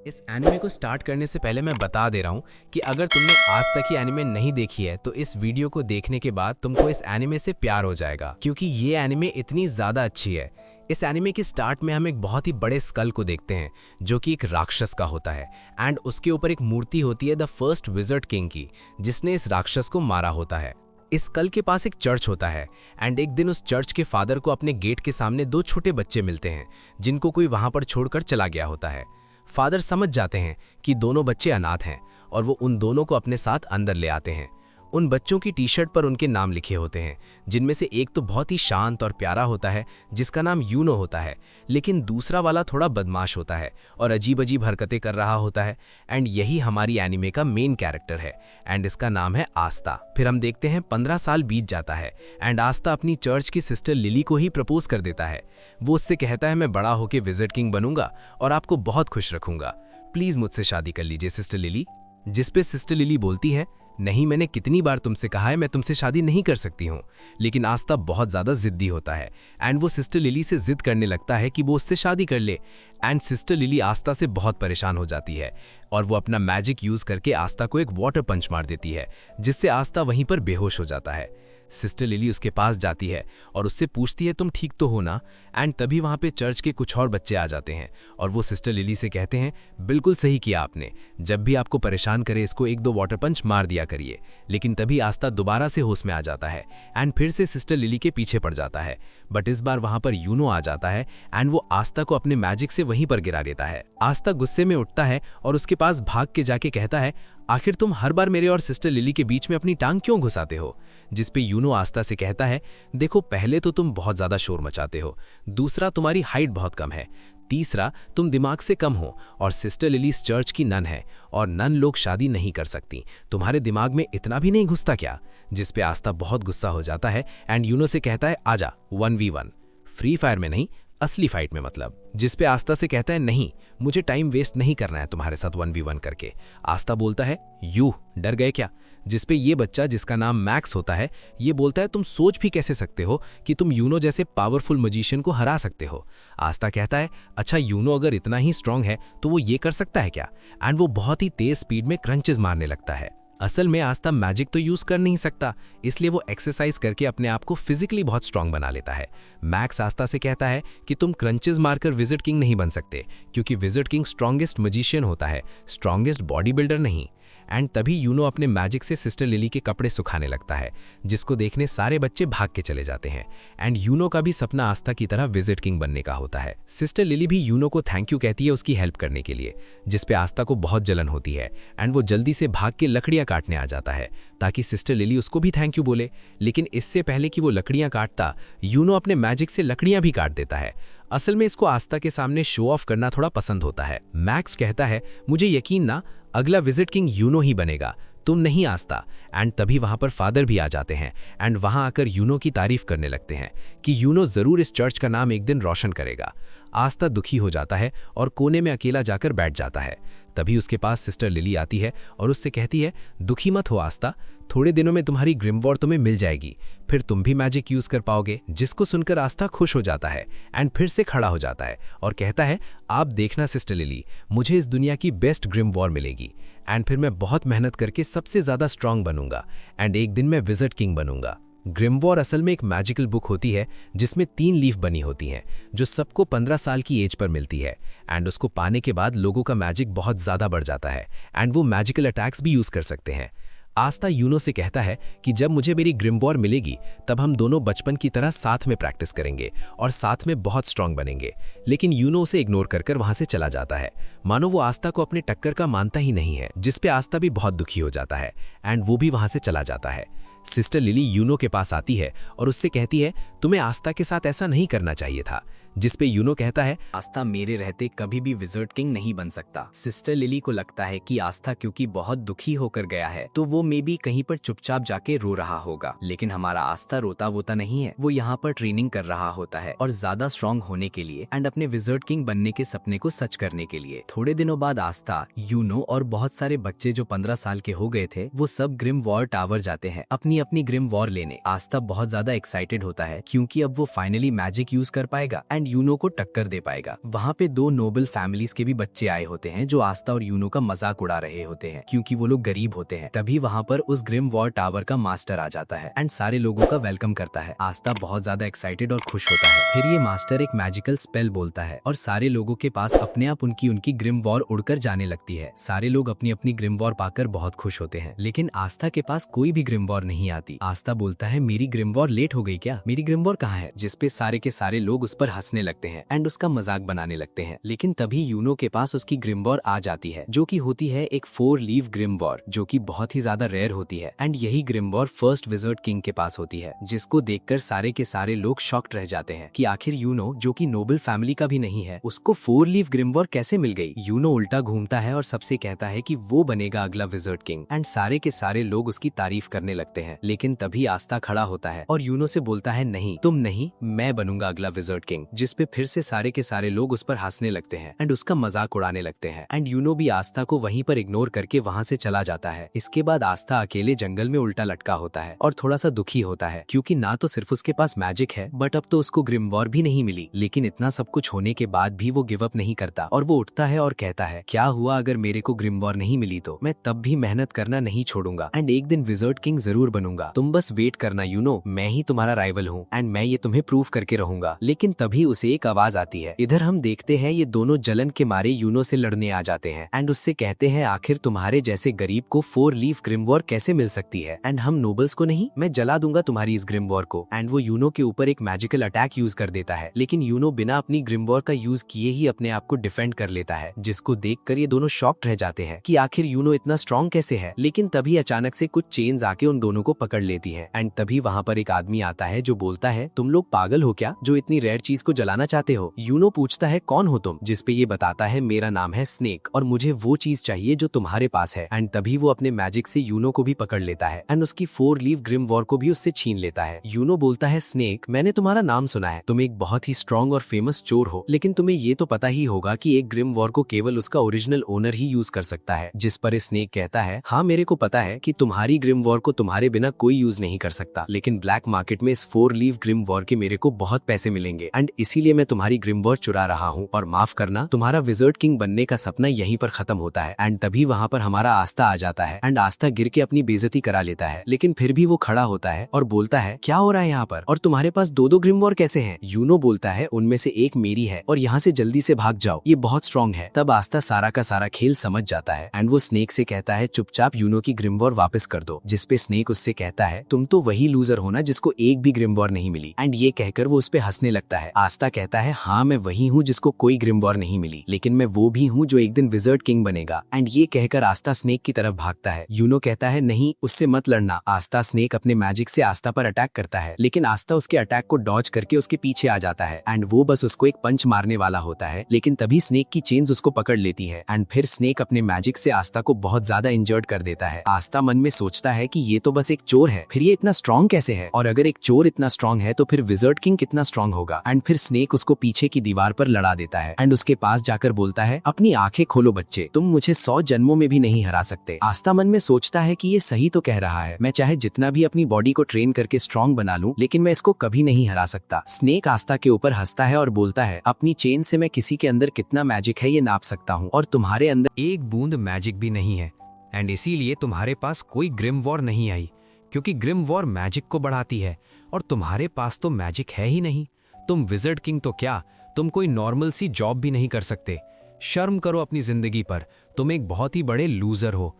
इस एनिमे को स्टार्ट करने से पहले मैं बता दे रहा हूँ कि अगर तुमने आज तक ये एनिमे नहीं देखी है तो इस वीडियो को देखने के बाद तुमको इस एनिमे से प्यार हो जाएगा, क्योंकि ये एनिमे इतनी ज़्यादा अच्छी है। इस एनिमे के स्टार्ट में हम एक बहुत ही बड़े स्कल को देखते हैं जो कि एक राक्षस का होता है एंड उसके ऊपर एक मूर्ति होती है द फर्स्ट विजर्ड किंग की, जिसने इस राक्षस को मारा होता है। इस स्कल के पास एक चर्च होता है एंड एक दिन उस चर्च के फादर को अपने गेट के सामने दो छोटे बच्चे मिलते हैं जिनको कोई वहां पर छोड़कर चला गया होता है। फादर समझ जाते हैं कि दोनों बच्चे अनाथ हैं और वो उन दोनों को अपने साथ अंदर ले आते हैं। उन बच्चों की टी शर्ट पर उनके नाम लिखे होते हैं, जिनमें से एक तो बहुत ही शांत और प्यारा होता है जिसका नाम यूनो होता है, लेकिन दूसरा वाला थोड़ा बदमाश होता है और अजीब अजीब हरकतें कर रहा होता है। एंड यही हमारी एनिमे का मेन कैरेक्टर है एंड इसका नाम है आस्था। फिर हम देखते हैं 15 साल बीत जाता है एंड आस्था अपनी चर्च की सिस्टर लिली को ही प्रपोज कर देता है। वो उससे कहता है मैं बड़ा होकर विजिट किंग बनूंगा और आपको बहुत खुश रखूंगा, प्लीज मुझसे शादी कर लीजिए सिस्टर लिली। जिस पे सिस्टर लिली बोलती है नहीं, मैंने कितनी बार तुमसे कहा है मैं तुमसे शादी नहीं कर सकती हूँ। लेकिन आस्था बहुत ज़्यादा जिद्दी होता है एंड वो सिस्टर लिली से जिद करने लगता है कि वो उससे शादी कर ले। एंड सिस्टर लिली आस्था से बहुत परेशान हो जाती है और वो अपना मैजिक यूज़ करके आस्था को एक वाटर पंच मार देती है, जिससे आस्था वहीं पर बेहोश हो जाता है। सिस्टर लिली उसके पास जाती है और उससे पूछती है तुम ठीक तो हो ना। एंड तभी वहाँ पे चर्च के कुछ और बच्चे आ जाते हैं और वो सिस्टर लिली से कहते हैं बिल्कुल सही किया आपने, जब भी आपको परेशान करे इसको एक दो वाटर पंच मार दिया करिए। लेकिन तभी आस्था दोबारा से होश में आ जाता है एंड फिर से सिस्टर लिली के पीछे पड़ जाता है, बट इस बार वहाँ पर यूनो आ जाता है एंड वो आस्था को अपने मैजिक से वहीं पर गिरा देता है। आस्था गुस्से में उठता है और उसके पास भाग के जाके कहता है आखिर तुम हर बार मेरे और सिस्टर लिली के बीच में अपनी टांग क्यों घुसाते हो। जिस पे यूनो आस्था से कहता है देखो, पहले तो तुम बहुत ज्यादा शोर मचाते हो, दूसरा तुम्हारी हाइट बहुत कम है, तीसरा तुम दिमाग से कम हो और सिस्टर लिली इस चर्च की नन है और नन लोग शादी नहीं कर सकती, तुम्हारे दिमाग में इतना भी नहीं घुसता क्या। जिस पे आस्था बहुत गुस्सा हो जाता है एंड यूनो से कहता है आजा 1v1, फ्री फायर में नहीं असली फाइट में मतलब। जिस पे आस्था से कहता है नहीं, मुझे टाइम वेस्ट नहीं करना है तुम्हारे साथ 1v1 करके। आस्था बोलता है यू डर गए क्या। जिस पे ये बच्चा जिसका नाम मैक्स होता है ये बोलता है तुम सोच भी कैसे सकते हो कि तुम यूनो जैसे पावरफुल मजिशियन को हरा सकते हो। आस्था कहता है अच्छा, यूनो अगर इतना ही स्ट्रांग है तो वो ये कर सकता है क्या। एंड वो बहुत ही तेज स्पीड में क्रंचेस मारने लगता है। असल में आस्था मैजिक तो यूज कर नहीं सकता, इसलिए वो एक्सरसाइज करके अपने आप को फिजिकली बहुत स्ट्रांग बना लेता है। मैक्स आस्था से कहता है कि तुम क्रंचेस मारकर विजिट किंग नहीं बन सकते, क्योंकि विजिट किंग स्ट्रांगेस्ट मजिशियन होता है, स्ट्रांगेस्ट बॉडी बिल्डर नहीं। एंड तभी यूनो अपने मैजिक से सिस्टर लिली के कपड़े सुखाने लगता है, जिसको देखने सारे बच्चे भाग के चले जाते हैं। एंड यूनो का भी सपना आस्था की तरह विजिट किंग बनने का होता है। सिस्टर लिली भी यूनो को थैंक यू कहती है उसकी हेल्प करने के लिए, जिस पे आस्था को बहुत जलन होती है एंड वो जल्दी से भाग के लकड़ियां काटने आ जाता है ताकि सिस्टर लिली उसको भी थैंक यू बोले। लेकिन इससे पहले कि वो लकड़ियां काटता, यूनो अपने मैजिक से लकड़ियां भी काट देता है। असल में इसको आस्था के सामने शो ऑफ करना थोड़ा पसंद होता है। मैक्स कहता है मुझे यकीन ना, अगला विजिट किंग यूनो ही बनेगा, तुम नहीं आस्था। एंड तभी वहां पर फादर भी आ जाते हैं एंड वहां आकर यूनो की तारीफ करने लगते हैं कि यूनो जरूर इस चर्च का नाम एक दिन रोशन करेगा। आस्था दुखी हो जाता है और कोने में अकेला जाकर बैठ जाता है। तभी उसके पास सिस्टर लिली आती है और उससे कहती है दुखी मत हो आस्था, थोड़े दिनों में तुम्हारी ग्रिमवॉर तुम्हें मिल जाएगी, फिर तुम भी मैजिक यूज कर पाओगे। जिसको सुनकर आस्था खुश हो जाता है एंड फिर से खड़ा हो जाता है और कहता है आप देखना सिस्टर लिली, मुझे इस दुनिया की बेस्ट ग्रिमवॉर मिलेगी एंड फिर मैं बहुत मेहनत करके सबसे ज्यादा स्ट्रांग बनूंगा एंड एक दिन मैं विजिट किंग बनूंगा। ग्रिमवॉर असल में एक मैजिकल बुक होती है जिसमें 3 लीफ बनी होती हैं, जो सबको 15 साल की एज पर मिलती है एंड उसको पाने के बाद लोगों का मैजिक बहुत ज़्यादा बढ़ जाता है एंड वो मैजिकल अटैक्स भी यूज़ कर सकते हैं। आस्था यूनो से कहता है कि जब मुझे मेरी ग्रिमवॉर मिलेगी तब हम दोनों बचपन की तरह साथ में प्रैक्टिस करेंगे और साथ में बहुत स्ट्रांग बनेंगे। लेकिन यूनो उसे इग्नोर कर वहां से चला जाता है, मानो वो आस्था को अपने टक्कर का मानता ही नहीं है। जिस पे आस्था भी बहुत दुखी हो जाता है एंड वो भी वहां से चला जाता है। सिस्टर लिली यूनो के पास आती है और उससे कहती है तुम्हें आस्था के साथ ऐसा नहीं करना चाहिए था। जिस पे यूनो कहता है आस्था मेरे रहते कभी भी विजिट किंग नहीं बन सकता। सिस्टर लिली को लगता है कि आस्था क्योंकि बहुत दुखी होकर गया है तो वो मे बी कहीं पर चुपचाप जाके रो रहा होगा, लेकिन हमारा आस्था रोता वोता नहीं है, वो यहाँ पर ट्रेनिंग कर रहा होता है और ज्यादा स्ट्रांग होने के लिए एंड अपने विजिट किंग बनने के सपने को सच करने के लिए। थोड़े दिनों बाद आस्था, यूनो और बहुत सारे बच्चे जो 15 साल के हो गए थे वो सब ग्रिम वॉर टावर जाते हैं अपनी अपनी ग्रिम वॉर लेने। आस्था बहुत ज्यादा एक्साइटेड होता है क्योंकि अब वो फाइनली मैजिक यूज कर पाएगा एंड एंड यूनो को टक्कर दे पाएगा। वहाँ पे दो नोबल फैमिलीज के भी बच्चे आए होते हैं जो आस्था और यूनो का मजाक उड़ा रहे होते हैं क्योंकि वो लोग गरीब होते हैं। तभी वहाँ पर उस ग्रिम वॉर टावर का मास्टर आ जाता है एंड सारे लोगों का वेलकम करता है। आस्था बहुत ज्यादा एक्साइटेड और खुश होता है। फिर ये मास्टर एक मैजिकल स्पेल बोलता है और सारे लोगों के पास अपने आप उनकी ग्रिम वॉर उड़कर जाने लगती है। सारे लोग अपनी अपनी ग्रिम वॉर पाकर बहुत खुश होते हैं, लेकिन आस्था के पास कोई भी ग्रिम वॉर नहीं आती। आस्था बोलता है मेरी ग्रिम वॉर लेट हो गई क्या, मेरी ग्रिम वॉर कहाँ है, जिसपे सारे के सारे लोग उस पर हंसने लगते हैं एंड उसका मजाक बनाने लगते हैं। लेकिन तभी यूनो के पास उसकी ग्रिम वॉर आ जाती है जो कि होती है एक 4 लीफ ग्रिम वॉर, जो कि बहुत ही ज्यादा रेयर होती है एंड यही grim war first wizard king के पास होती है, जिसको देखकर सारे के सारे लोग शॉक्ड रह जाते हैं कि आखिर यूनो जो कि नोबल फैमिली का भी नहीं है उसको 4 लीफ ग्रिम वॉर कैसे मिल गई। यूनो उल्टा घूमता है और सबसे कहता है कि वो बनेगा अगला विजर्ड किंग एंड सारे के सारे लोग उसकी तारीफ करने लगते हैं। लेकिन तभी आस्था खड़ा होता है और यूनो से बोलता है नहीं, तुम नहीं, मैं बनूंगा अगला विजर्ड किंग, जिसपे फिर से सारे के सारे लोग उस पर हंसने लगते हैं एंड उसका मजाक उड़ाने लगते हैं एंड यूनो भी आस्था को वहीं पर इग्नोर करके वहाँ से चला जाता है। इसके बाद आस्था अकेले जंगल में उल्टा लटका होता है और थोड़ा सा दुखी होता है क्योंकि ना तो सिर्फ उसके पास मैजिक है बट अब तो उसको ग्रिम वॉर भी नहीं मिली। लेकिन इतना सब कुछ होने के बाद भी वो गिव अप नहीं करता और वो उठता है और कहता है क्या हुआ अगर मेरे को ग्रिम वॉर नहीं मिली तो मैं तब भी मेहनत करना नहीं छोड़ूंगा एंड एक दिन विजर्ड किंग जरूर बनूंगा। तुम बस वेट करना यूनो, मैं ही तुम्हारा राइवल हूँ एंड मैं ये तुम्हें प्रूव करके रहूंगा। लेकिन तभी उसे एक आवाज आती है। इधर हम देखते हैं ये दोनों जलन के मारे यूनो से लड़ने आ जाते हैं एंड उससे कहते हैं आखिर तुम्हारे जैसे गरीब को 4 लीफ ग्रिम वॉर कैसे मिल सकती है एंड हम नोबल्स को नहीं, मैं जला दूंगा तुम्हारी इस ग्रिम वॉर को। एंड वो यूनो के ऊपर एक मैजिकल अटैक यूज कर देता है, लेकिन यूनो बिना अपनी ग्रिम वॉर का यूज किए ही अपने आप को डिफेंड कर लेता है, जिसको देखकर ये दोनों शॉक्ड रह जाते हैं कि आखिर यूनो इतना स्ट्रॉन्ग कैसे है। लेकिन तभी अचानक से कुछ चेन्स आके उन दोनों को पकड़ लेती है एंड तभी वहाँ पर एक आदमी आता है जो बोलता है तुम लोग पागल हो क्या जो इतनी रेयर चीज को जलाना चाहते हो। यूनो पूछता है कौन हो तुम, जिसपे ये बताता है मेरा नाम है स्नेक और मुझे वो चीज चाहिए जो तुम्हारे पास है। एंड तभी वो अपने मैजिक से यूनो को भी पकड़ लेता है एंड उसकी 4 लीफ ग्रिम वॉर को भी उससे छीन लेता है। यूनो बोलता है स्नेक, मैंने तुम्हारा नाम सुना है, तुम एक बहुत ही स्ट्रॉन्ग और फेमस चोर हो, लेकिन तुम्हें ये तो पता ही होगा कि एक ग्रिम वॉर को केवल उसका ओरिजिनल ओनर ही यूज कर सकता है। जिस पर स्नेक कहता है हाँ मेरे को पता है कि तुम्हारी ग्रिम वॉर को तुम्हारे बिना कोई यूज नहीं कर सकता, लेकिन ब्लैक मार्केट में इस 4 लीफ ग्रिम वॉर के मेरे को बहुत पैसे मिलेंगे एंड इसीलिए मैं तुम्हारी ग्रिम वॉर चुरा रहा हूँ और माफ करना तुम्हारा विजर्ड किंग बनने का सपना यहीं पर खत्म होता है। एंड तभी वहाँ पर हमारा आस्था आ जाता है एंड आस्था गिर के अपनी बेइज्जती करा लेता है, लेकिन फिर भी वो खड़ा होता है और बोलता है क्या हो रहा है यहाँ पर और तुम्हारे पास 2-2 ग्रिम वॉर कैसे हैं। यूनो बोलता है उनमें से एक मेरी है और यहाँ से जल्दी से भाग जाओ, ये बहुत स्ट्रॉन्ग है। तब आस्था सारा का सारा खेल समझ जाता है एंड वो स्नेक से कहता है चुपचाप यूनो की ग्रिम वॉर वापस कर दो, जिसपे स्नेक उससे कहता है तुम तो वही लूजर हो ना जिसको एक भी ग्रिम वॉर नहीं मिली। एंड ये कहकर वो उस पे हंसने लगता है। आस्था कहता है हाँ मैं वही हूँ जिसको कोई ग्रिम वॉर नहीं मिली, लेकिन मैं वो भी हूँ जो एक दिन विजर्ड किंग बनेगा। एंड ये कहकर आस्था स्नेक की तरफ भागता है। यूनो कहता है नहीं, उससे मत लड़ना। आस्था स्नेक अपने मैजिक से आस्था पर अटैक करता है, लेकिन आस्था उसके अटैक को डॉज करके उसके पीछे आ जाता है एंड वो बस उसको एक पंच मारने वाला होता है, लेकिन तभी स्नेक की चेन्स उसको पकड़ लेती है एंड फिर स्नेक अपने मैजिक से आस्था को बहुत ज्यादा इंजर्ड कर देता है। आस्था मन में सोचता है कि ये तो बस एक चोर है, फिर ये इतना स्ट्रॉन्ग कैसे है, और अगर एक चोर इतना स्ट्रॉन्ग है तो फिर विजर्ड किंग कितना स्ट्रॉन्ग होगा। एंड फिर स्नेक उसको पीछे की दीवार पर लड़ा देता है एंड उसके पास जाकर बोलता है अपनी आंखें खोलो बच्चे, तुम मुझे 100 जन्मों में भी नहीं हरा सकते। आस्था मन में सोचता है कि ये सही तो कह रहा है, मैं चाहे जितना भी अपनी बॉडी को ट्रेन करके स्ट्रॉन्ग बना लूं, लेकिन मैं इसको कभी नहीं हरा सकता। स्नेक आस्था के ऊपर हंसता है और बोलता है अपनी चेन से मैं किसी के अंदर कितना मैजिक है ये नाप सकता हूँ और तुम्हारे अंदर एक बूंद मैजिक भी नहीं है एंड इसीलिए तुम्हारे पास कोई ग्रिम वॉर नहीं आई, क्योंकि ग्रिम वॉर मैजिक को बढ़ाती है और तुम्हारे पास तो मैजिक है ही नहीं। तुम विजर्ड किंग तो क्या, तुम कोई नॉर्मल सी जॉब भी नहीं कर सकते। शर्म करो अपनी जिंदगी पर, तुम एक बहुत ही बड़े लूजर हो।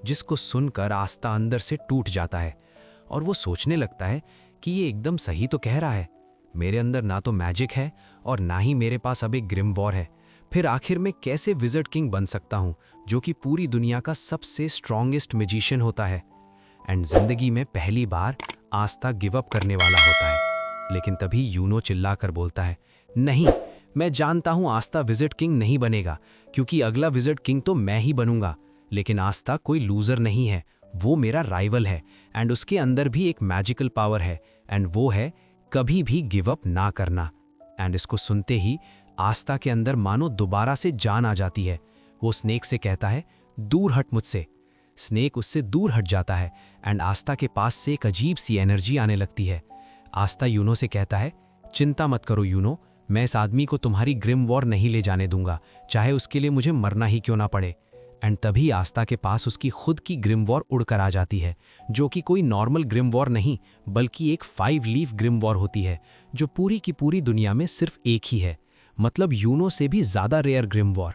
जिसको सुनकर आस्था अंदर से टूट जाता है और वो सोचने लगता है कि ये एकदम सही तो कह रहा है, मेरे अंदर ना तो मैजिक है और ना ही मेरे पास अब एक ग्रिम वॉर है। फिर आखिर में कैसे विजर्ड किंग बन सकता हूँ जो कि पूरी दुनिया का सबसे स्ट्रॉन्गेस्ट मैजिशियन होता है। एंड जिंदगी में पहली बार आस्था गिव अप करने वाला होता है, लेकिन तभी यूनो चिल्लाकर बोलता है नहीं, मैं जानता हूँ आस्था विजर्ड किंग नहीं बनेगा, क्योंकि अगला विजर्ड किंग तो मैं ही बनूंगा। लेकिन आस्था कोई लूजर नहीं है, वो मेरा राइवल है एंड उसके अंदर भी एक मैजिकल पावर है एंड वो है कभी भी गिव अप ना करना। एंड इसको सुनते ही आस्था के अंदर मानो दोबारा से जान आ जाती है। वो स्नेक से कहता है दूर हट मुझसे। स्नेक उससे दूर हट जाता है एंड आस्था के पास से एक अजीब सी एनर्जी आने लगती है। आस्था यूनो से कहता है चिंता मत करो यूनो, मैं इस आदमी को तुम्हारी ग्रिम वॉर नहीं ले जाने दूंगा, चाहे उसके लिए मुझे मरना ही क्यों ना पड़े। एंड तभी आस्था के पास उसकी खुद की ग्रिम वॉर उड़कर आ जाती है, जो कि कोई नॉर्मल ग्रिम वॉर नहीं बल्कि एक 5 लीफ ग्रिम वॉर होती है, जो पूरी की पूरी दुनिया में सिर्फ एक ही है, मतलब यूनो से भी ज़्यादा रेयर ग्रिम वॉर।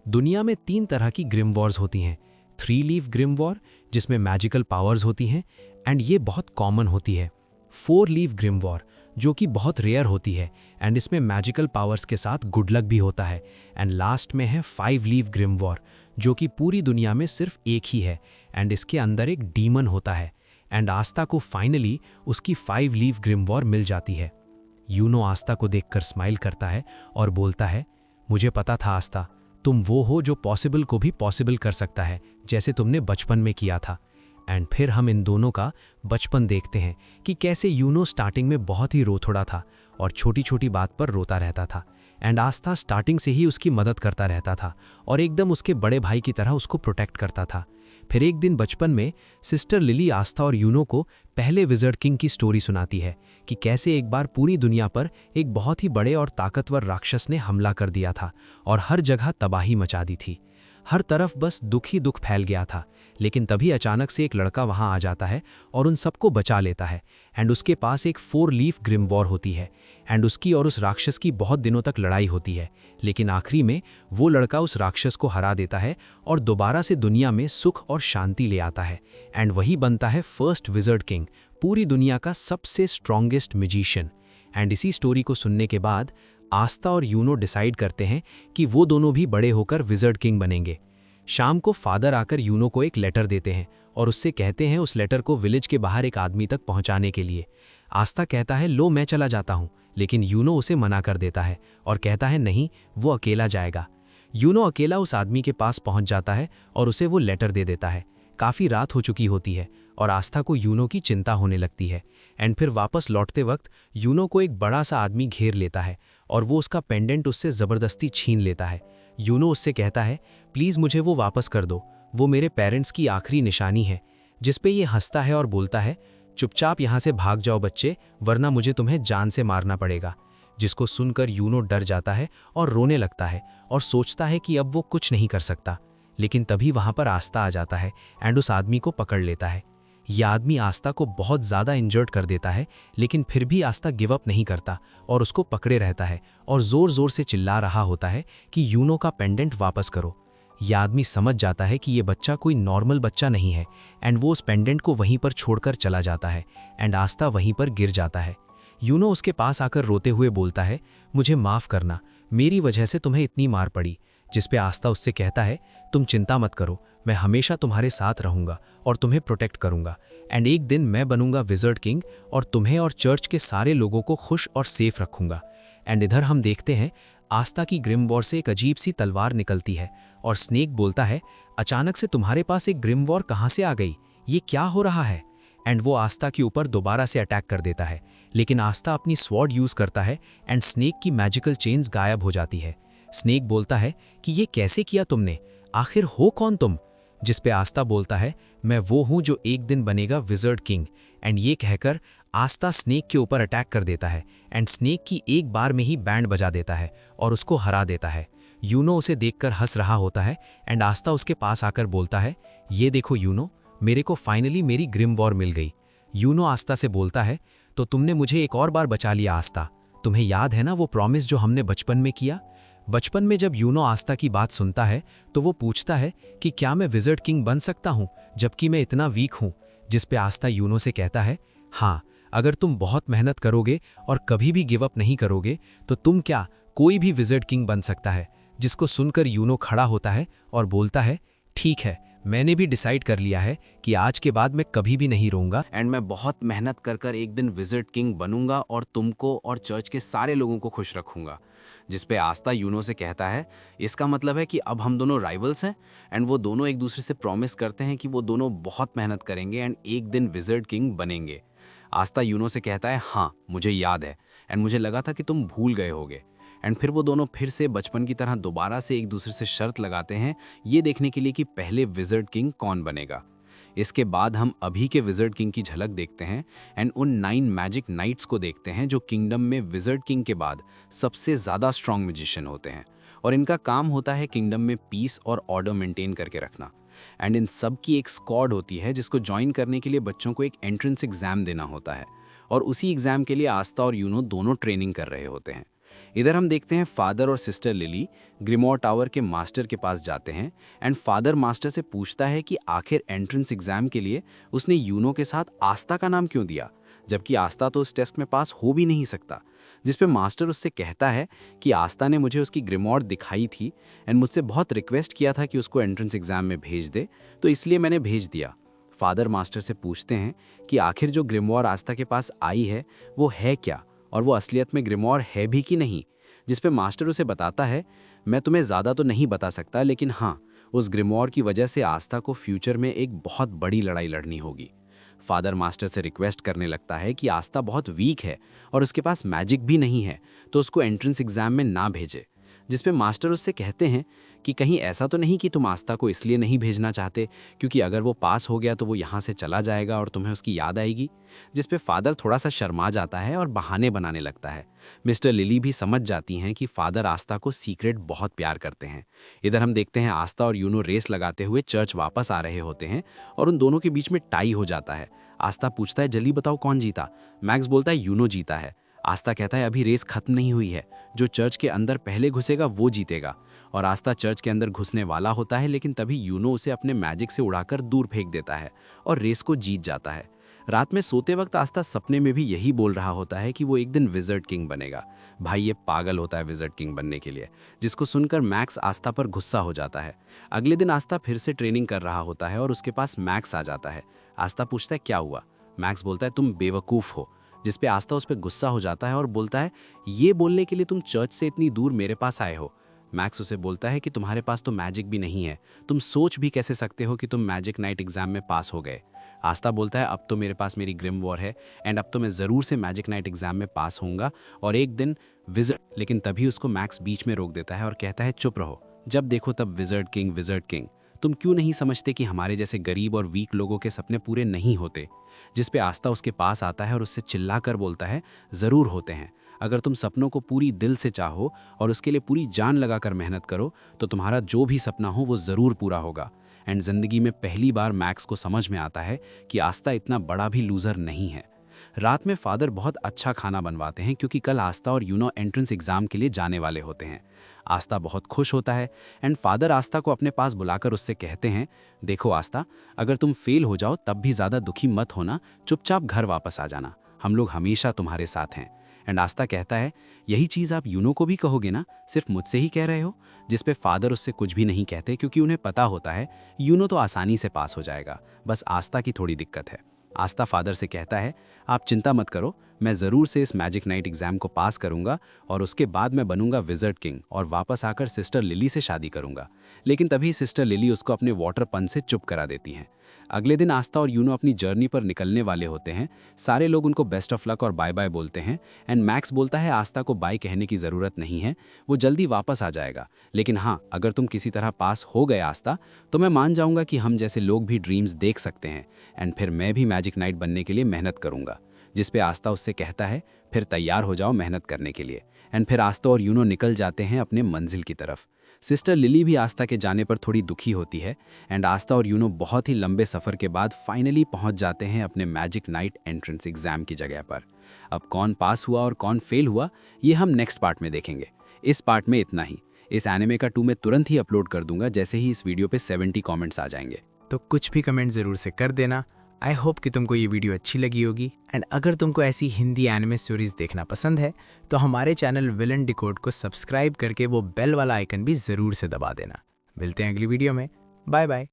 दुनिया में 3 तरह की ग्रिम वॉर्स होती हैं। 3 लीफ ग्रिम वॉर जिसमें मैजिकल पावर्स होती हैं एंड ये बहुत कॉमन होती है। 4 लीफ ग्रिम वॉर जो कि बहुत रेयर होती है एंड इसमें मैजिकल पावर्स के साथ गुड लक भी होता है। एंड लास्ट में है 5 लीफ ग्रिम वॉर जो कि पूरी दुनिया में सिर्फ एक ही है एंड इसके अंदर एक डीमन होता है। एंड आस्था को फाइनली उसकी 5 लीफ ग्रिम वॉर मिल जाती है। यूनो आस्था को देखकर स्माइल करता है और बोलता है, मुझे पता था आस्था, तुम वो हो जो पॉसिबल को भी पॉसिबल कर सकता है, जैसे तुमने बचपन में किया था। एंड फिर हम इन दोनों का बचपन देखते हैं कि कैसे यूनो स्टार्टिंग में बहुत ही रोथोड़ा था और छोटी छोटी बात पर रोता रहता था एंड आस्था स्टार्टिंग से ही उसकी मदद करता रहता था और एकदम उसके बड़े भाई की तरह उसको प्रोटेक्ट करता था। फिर एक दिन बचपन में सिस्टर लिली आस्था और यूनो को पहले विज़र्ड किंग की स्टोरी सुनाती है कि कैसे एक बार पूरी दुनिया पर एक बहुत ही बड़े और ताकतवर राक्षस ने हमला कर दिया था और हर जगह तबाही मचा दी थी। हर तरफ बस दुख ही दुख फैल गया था। लेकिन तभी अचानक से एक लड़का वहां आ जाता है और उन सबको बचा लेता है एंड उसके पास एक 4 लीफ ग्रिम वॉर होती है एंड उसकी और उस राक्षस की बहुत दिनों तक लड़ाई होती है। लेकिन आखिरी में वो लड़का उस राक्षस को हरा देता है और दोबारा से दुनिया में सुख और शांति ले आता है एंड वही बनता है फर्स्ट विज़र्ड किंग, पूरी दुनिया का सबसे स्ट्रॉन्गेस्ट मैजिशियन। एंड इसी स्टोरी को सुनने के बाद आस्था और यूनो डिसाइड करते हैं कि वो दोनों भी बड़े होकर विज़र्ड किंग बनेंगे। शाम को फादर आकर यूनो को एक लेटर देते हैं और उससे कहते हैं उस लेटर को विलेज के बाहर एक आदमी तक पहुंचाने के लिए। आस्था कहता है लो मैं चला जाता हूं, लेकिन यूनो उसे मना कर देता है और कहता है नहीं, वो अकेला जाएगा। यूनो अकेला उस आदमी के पास पहुंच जाता है और उसे वो लेटर दे देता है। काफ़ी रात हो चुकी होती है और आस्था को यूनो की चिंता होने लगती है एंड फिर वापस लौटते वक्त यूनो को एक बड़ा सा आदमी घेर लेता है और वो उसका पेंडेंट उससे ज़बरदस्ती छीन लेता है। यूनो उससे कहता है प्लीज़ मुझे वो वापस कर दो, वो मेरे पेरेंट्स की आखिरी निशानी है। जिस पे ये हंसता है और बोलता है चुपचाप यहाँ से भाग जाओ बच्चे, वरना मुझे तुम्हें जान से मारना पड़ेगा। जिसको सुनकर यूनो डर जाता है और रोने लगता है और सोचता है कि अब वो कुछ नहीं कर सकता। लेकिन तभी वहाँ पर आस्था आ जाता है एंड उस आदमी को पकड़ लेता है। यह आदमी आस्था को बहुत ज़्यादा इंजर्ड कर देता है, लेकिन फिर भी आस्था गिव अप नहीं करता और उसको पकड़े रहता है और ज़ोर ज़ोर से चिल्ला रहा होता है कि यूनो का पेंडेंट वापस करो। यह आदमी समझ जाता है कि ये बच्चा कोई नॉर्मल बच्चा नहीं है एंड वो उस पेंडेंट को वहीं पर छोड़कर चला जाता है एंड आस्था वहीं पर गिर जाता है। यूनो उसके पास आकर रोते हुए बोलता है मुझे माफ़ करना, मेरी वजह से तुम्हें इतनी मार पड़ी। जिस पे आस्था उससे कहता है तुम चिंता मत करो, मैं हमेशा तुम्हारे साथ रहूँगा और तुम्हें प्रोटेक्ट करूँगा एंड एक दिन मैं बनूंगा विज़र्ड किंग और तुम्हें और चर्च के सारे लोगों को खुश और सेफ रखूँगा। एंड इधर हम देखते हैं आस्था की ग्रिम वॉर से एक अजीब सी तलवार निकलती है और स्नेक बोलता है अचानक से तुम्हारे पास एक ग्रिम वॉर कहाँ से आ गई, ये क्या हो रहा है। एंड वो आस्था के ऊपर दोबारा से अटैक कर देता है, लेकिन आस्था अपनी स्वॉर्ड यूज़ करता है एंड स्नेक की मैजिकल चेन्स गायब हो जाती है। स्नेक बोलता है कि ये कैसे किया तुमने, आखिर हो कौन तुम। जिस पे आस्था बोलता है मैं वो हूँ जो एक दिन बनेगा विज़र्ड किंग। एंड ये कहकर आस्था स्नेक के ऊपर अटैक कर देता है एंड स्नेक की एक बार में ही बैंड बजा देता है और उसको हरा देता है। यूनो उसे देखकर हंस रहा होता है एंड आस्था उसके पास आकर बोलता है ये देखो यूनो, मेरे को फाइनली मेरी ग्रिम वॉर मिल गई। यूनो आस्था से बोलता है तो तुमने मुझे एक और बार बचा लिया आस्था, तुम्हें याद है ना वो प्रॉमिस जो हमने बचपन में किया। बचपन में जब यूनो आस्था की बात सुनता है तो वो पूछता है कि क्या मैं विज़र्ड किंग बन सकता हूँ जबकि मैं इतना वीक हूँ। जिस पे आस्था यूनो से कहता है हाँ, अगर तुम बहुत मेहनत करोगे और कभी भी गिव अप नहीं करोगे तो तुम क्या कोई भी विज़र्ड किंग बन सकता है। जिसको सुनकर यूनो खड़ा होता है और बोलता है ठीक है, मैंने भी डिसाइड कर लिया है कि आज के बाद मैं कभी भी नहीं रोऊंगा एंड मैं बहुत मेहनत कर एक दिन विज़र्ड किंग बनूंगा और तुमको और चर्च के सारे लोगों को खुश रखूंगा। जिस पे आस्था यूनो से कहता है इसका मतलब है कि अब हम दोनों राइवल्स हैं। एंड वो दोनों एक दूसरे से प्रॉमिस करते हैं कि वो दोनों बहुत मेहनत करेंगे एंड एक दिन विज़र्ड किंग बनेंगे। आस्था यूनो से कहता है हाँ मुझे याद है एंड मुझे लगा था कि तुम भूल गए होगे। एंड फिर वो दोनों फिर से बचपन की तरह दोबारा से एक दूसरे से शर्त लगाते हैं ये देखने के लिए कि पहले विज़र्ड किंग कौन बनेगा। इसके बाद हम अभी के विज़र्ड किंग की झलक देखते हैं एंड उन 9 मैजिक नाइट्स को देखते हैं जो किंगडम में विज़र्ड किंग के बाद सबसे ज़्यादा स्ट्रॉन्ग मैजिशियन होते हैं और इनका काम होता है किंगडम में पीस और ऑर्डर मेंटेन करके रखना। एंड इन सब की एक स्क्वाड होती है जिसको ज्वाइन करने के लिए बच्चों को एक एंट्रेंस एग्ज़ाम देना होता है और उसी एग्ज़ाम के लिए आस्था और यूनो दोनों ट्रेनिंग कर रहे होते हैं। इधर हम देखते हैं फादर और सिस्टर लिली ग्रिमोर टावर के मास्टर के पास जाते हैं एंड फादर मास्टर से पूछता है कि आखिर एंट्रेंस एग्ज़ाम के लिए उसने यूनो के साथ आस्था का नाम क्यों दिया, जबकि आस्था तो उस टेस्ट में पास हो भी नहीं सकता। जिस पे मास्टर उससे कहता है कि आस्था ने मुझे उसकी ग्रिमोर दिखाई थी एंड मुझसे बहुत रिक्वेस्ट किया था कि उसको एंट्रेंस एग्ज़ाम में भेज दे, तो इसलिए मैंने भेज दिया। फादर मास्टर से पूछते हैं कि आखिर जो ग्रिमोर आस्था के पास आई है वो है क्या और वो असलियत में ग्रिमोर है भी कि नहीं, जिस पे मास्टर उसे बताता है मैं तुम्हें ज़्यादा तो नहीं बता सकता, लेकिन हाँ, उस ग्रिमोर की वजह से आस्था को फ्यूचर में एक बहुत बड़ी लड़ाई लड़नी होगी। फादर मास्टर से रिक्वेस्ट करने लगता है कि आस्था बहुत वीक है और उसके पास मैजिक भी नहीं है, तो उसको एंट्रेंस एग्ज़ाम में ना भेजे। जिस पे मास्टर उससे कहते हैं कि कहीं ऐसा तो नहीं कि तुम आस्था को इसलिए नहीं भेजना चाहते क्योंकि अगर वो पास हो गया तो वो यहाँ से चला जाएगा और तुम्हें उसकी याद आएगी। जिस पे फादर थोड़ा सा शर्मा जाता है और बहाने बनाने लगता है। मिस्टर लिली भी समझ जाती हैं कि फादर आस्था को सीक्रेट बहुत प्यार करते हैं। इधर हम देखते हैं आस्था और यूनो रेस लगाते हुए चर्च वापस आ रहे होते हैं और उन दोनों के बीच में टाई हो जाता है। आस्था पूछता है जल्दी बताओ कौन जीता। मैक्स बोलता है यूनो जीता है। आस्था कहता है अभी रेस खत्म नहीं हुई है, जो चर्च के अंदर पहले घुसेगा वो जीतेगा। और आस्था चर्च के अंदर घुसने वाला होता है, लेकिन तभी यूनो उसे अपने मैजिक से उड़ाकर दूर फेंक देता है और रेस को जीत जाता है। रात में सोते वक्त आस्था सपने में भी यही बोल रहा होता है कि वो एक दिन विज़र्ड किंग बनेगा। भाई ये पागल होता है विज़र्ड किंग बनने के लिए, जिसको सुनकर मैक्स आस्था पर गुस्सा हो जाता है। अगले दिन आस्था फिर से ट्रेनिंग कर रहा होता है और उसके पास मैक्स आ जाता है। आस्था पूछता है क्या हुआ। मैक्स बोलता है तुम बेवकूफ़ हो, जिस पे आस्था उस पर गुस्सा हो जाता है और बोलता है ये बोलने के लिए तुम चर्च से इतनी दूर मेरे पास आए हो। मैक्स उसे बोलता है कि तुम्हारे पास तो मैजिक भी नहीं है, तुम सोच भी कैसे सकते हो कि तुम मैजिक नाइट एग्जाम में पास हो गए। आस्था बोलता है अब तो मेरे पास मेरी ग्रिम वॉर है एंड अब तो मैं ज़रूर से मैजिक नाइट एग्जाम में पास होऊंगा और एक दिन विज़र्ड। लेकिन तभी उसको मैक्स बीच में रोक देता है और कहता है चुप रहो, जब देखो तब विज़र्ड किंग विज़र्ड किंग। तुम क्यों नहीं समझते कि हमारे जैसे गरीब और वीक लोगों के सपने पूरे नहीं होते। जिस पे आस्था उसके पास आता है और उससे चिल्लाकर बोलता है ज़रूर होते हैं। अगर तुम सपनों को पूरी दिल से चाहो और उसके लिए पूरी जान लगाकर मेहनत करो तो तुम्हारा जो भी सपना हो वो ज़रूर पूरा होगा। एंड ज़िंदगी में पहली बार मैक्स को समझ में आता है कि आस्था इतना बड़ा भी लूज़र नहीं है। रात में फादर बहुत अच्छा खाना बनवाते हैं क्योंकि कल आस्था और यूनो एंट्रेंस एग्ज़ाम के लिए जाने वाले होते हैं। आस्था बहुत खुश होता है एंड फादर आस्था को अपने पास बुलाकर उससे कहते हैं देखो आस्था, अगर तुम फेल हो जाओ तब भी ज़्यादा दुखी मत होना, चुपचाप घर वापस आ जाना, हम लोग हमेशा तुम्हारे साथ हैं। एंड आस्था कहता है यही चीज़ आप यूनो को भी कहोगे ना, सिर्फ मुझसे ही कह रहे हो। जिस पे फादर उससे कुछ भी नहीं कहते क्योंकि उन्हें पता होता है यूनो तो आसानी से पास हो जाएगा, बस आस्था की थोड़ी दिक्कत है। आस्था फादर से कहता है आप चिंता मत करो, मैं ज़रूर से इस मैजिक नाइट एग्ज़ाम को पास करूंगा और उसके बाद मैं बनूंगा विज़र्ड किंग और वापस आकर सिस्टर लिली से शादी करूंगा। लेकिन तभी सिस्टर लिली उसको अपने वाटर पन से चुप करा देती हैं। अगले दिन आस्था और यूनो अपनी जर्नी पर निकलने वाले होते हैं। सारे लोग उनको बेस्ट ऑफ लक और बाय बाय बोलते हैं एंड मैक्स बोलता है आस्था को बाय कहने की ज़रूरत नहीं है, वो जल्दी वापस आ जाएगा। लेकिन हाँ, अगर तुम किसी तरह पास हो गए आस्था तो मैं मान जाऊंगा कि हम जैसे लोग भी ड्रीम्स देख सकते हैं एंड फिर मैं भी मैजिक नाइट बनने के लिए मेहनत करूंगा। जिस पे आस्था उससे कहता है फिर तैयार हो जाओ मेहनत करने के लिए। एंड फिर आस्था और यूनो निकल जाते हैं अपने मंजिल की तरफ। सिस्टर लिली भी आस्था के जाने पर थोड़ी दुखी होती है एंड आस्था और यूनो बहुत ही लंबे सफ़र के बाद फाइनली पहुंच जाते हैं अपने मैजिक नाइट एंट्रेंस एग्ज़ाम की जगह पर। अब कौन पास हुआ और कौन फेल हुआ ये हम नेक्स्ट पार्ट में देखेंगे। इस पार्ट में इतना ही। इस एनिमे का 2 मैं तुरंत ही अपलोड कर दूंगा जैसे ही इस वीडियो पे 70 कमेंट्स आ जाएंगे। तो कुछ भी कमेंट ज़रूर से कर देना। आई होप कि तुमको ये वीडियो अच्छी लगी होगी एंड अगर तुमको ऐसी हिंदी एनिमे स्टोरीज देखना पसंद है तो हमारे चैनल विलन डिकोड को सब्सक्राइब करके वो बेल वाला आइकन भी ज़रूर से दबा देना। मिलते हैं अगली वीडियो में। Bye bye.